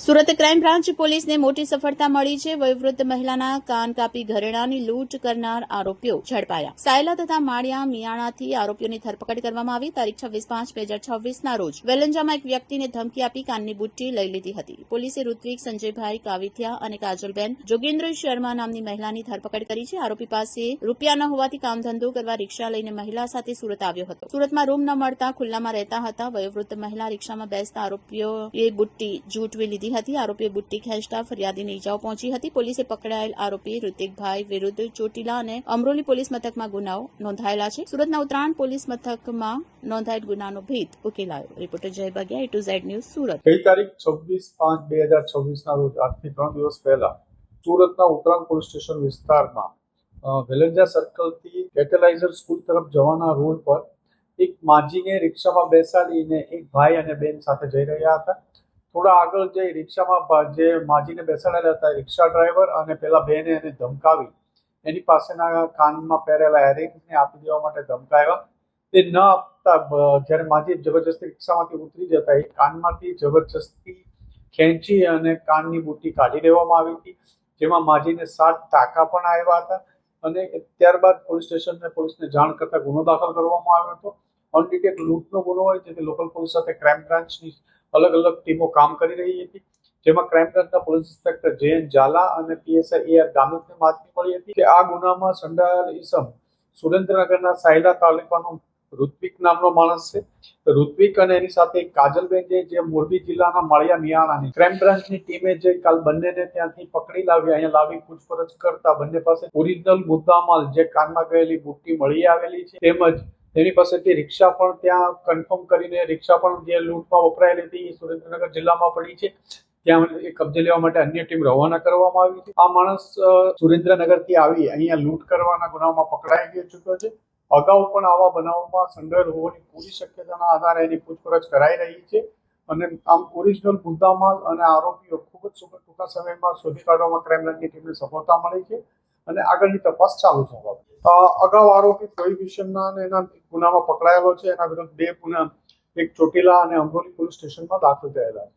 Surat crime branch પોલીસને મોટી સફળતા મળી છે। વયોવૃદ્ધ મહિલાના કાન કાપી ઘરેણાની લૂંટ કરનાર આરોપીઓ ઝડપાયા। સાયલા તથા માળિયા મિયાણાથી આરોપીઓની ધરપકડ કરવામાં આવી। તારીખ 26/5/2026ના રોજ વેલંજામાં એક વ્યક્તિને ધમકી આપી કાનની બુટ્ટી લઈ લીધી હતી। પોલીસે ઋત્વિક સંજયભાઈ કાવિથિયા અને કાજલબેન જોગેન્દ્ર શર્મા નામની મહિલાની ધરપકડ કરી છે। આરોપી પાસે રૂપિયા ન હોવાથી કામ ધંધો કરવા રિક્ષા લઈને મહિલા સાથે સુરત આવ્યો હતો। સુરતમાં રૂમ ન મળતા ખુલ્લામાં રહેતા હતા। વયોવૃદ્ધ મહિલા રિક્ષામાં બેસતા આરોપીઓએ બુટ્ટી ઝૂંટવી લીધી હતી। આરોપીએ બુટ્ટી ખેંચતા ફરિયાદીને ઈજાઓ પહોંચી હતી। પોલીસે પકડાયેલ આરોપી ઋતિકભાઈ વિરુદ્ધ ચોટીલા અને અમરોલી પોલીસ મથકમાં ગુનાઓ નોંધાયેલા છે। સુરતના ઉત્તરાયણ પોલીસ મથકમાં નોંધાયેલ ગુનાનો ભેદ ઉકેલાયો। રિપોર્ટર જય બગિયા, A to Z news, Surat. ગઈ તારીખ 26/5/2026ના રોજ આજથી 3 દિવસ પહેલા સુરતના ઉત્તરાયણ પોલીસ સ્ટેશન વિસ્તારમાં વેલંજા સર્કલથી કેટેલાઇઝર સ્કૂલ તરફ જવાના રોડ પર એક માજીને રિક્ષામાં બેસાડીને એક ભાઈ અને બેન સાથે જઈ રહ્યા હતા। થોડા આગળ જઈ રિક્ષામાં જે માજીને બેસાડેલા હતા રિક્ષા ડ્રાઈવર અને પેલા બેને એને ધમકાવી એની પાસેના કાનમાં પહેરેલા એરિંગ્સને આપી દેવા માટે ધમકાવ્યા। તે ન આપતા જ્યારે માજી જબરજસ્તી રિક્ષામાંથી ઉતરી જતા એ કાનમાંથી જબરજસ્તી ખેંચી અને કાનની બુટ્ટી કાઢી લેવામાં આવી હતી, જેમાં માજીને 7 ટાંકા પણ આવ્યા હતા અને ત્યારબાદ પોલીસને જાણ કરતા ગુનો દાખલ કરવામાં આવ્યો હતો। અનડિટેક્ટ લૂંટનો ગુનો હોય જેથી લોકલ પોલીસ સાથે ક્રાઇમ બ્રાન્ચની અલગ અલગ ટીમો કામ કરી રહી હતી, જેમાં ક્રાઇમ બ્રાન્ચના પોલીસ ઇન્સ્પેક્ટર JN ઝાલા અને PSI AR ગામિતને માહિતી મળી હતી કે આ ગુનામાં સંડોવાયેલ ઈસમ સુરેન્દ્રનગરના સાયલા તાલુકાનો ઋત્વિક નામનો માણસ છે। ઋત્વિક અને એની સાથે કાજલબેન જે મોરબી જિલ્લાના માળિયા મિયાણાની ક્રાઇમ બ્રાન્ચની ટીમે જે કાલ બંનેને ત્યાંથી પકડી લાવી અહીંયા લાવી પૂછપરછ કરતા બંને પાસે ઓરિજિનલ મુદ્દામાલ જે કાનમાં ગયેલી બુટ્ટી મળી આવેલી છે, તેમજ તેની પાસેથી રિક્ષા પણ ત્યાં કન્ફર્મ કરીને રિક્ષા પણ જે લૂંટમાં વપરાયેલી હતી એ સુરેન્દ્રનગર જિલ્લામાં પડી છે, ત્યાં એ કબજે લેવા માટે અન્ય ટીમ રવાના કરવામાં આવી છે। આ માણસ સુરેન્દ્રનગરથી આવી અહીંયા લૂંટ કરવાના ગુનામાં પકડાઈ ગયો ચૂક્યો છે। અગાઉ પણ આવા બનાવમાં સંડોવાયેલ હોવાની પૂરી શક્યતાના આધારે એની પૂછપરછ કરાઈ રહી છે અને આમ ઓરિજિનલ મુદ્દામાલ અને આરોપીઓ ખૂબ જ ટૂંકા સમયમાં શોધી કાઢવામાં ક્રાઇમ બ્રાન્ચની ટીમને સફળતા મળી છે અને આગળની તપાસ ચાલુ છે। અગાઉ આરોપી પ્રોહિબિશનના અને એના ગુનામાં પકડાયેલો છે। એના વિરુદ્ધ 2 ગુના એક ચોટીલા અને અમરોલી પોલીસ સ્ટેશનમાં દાખલ થયેલા છે।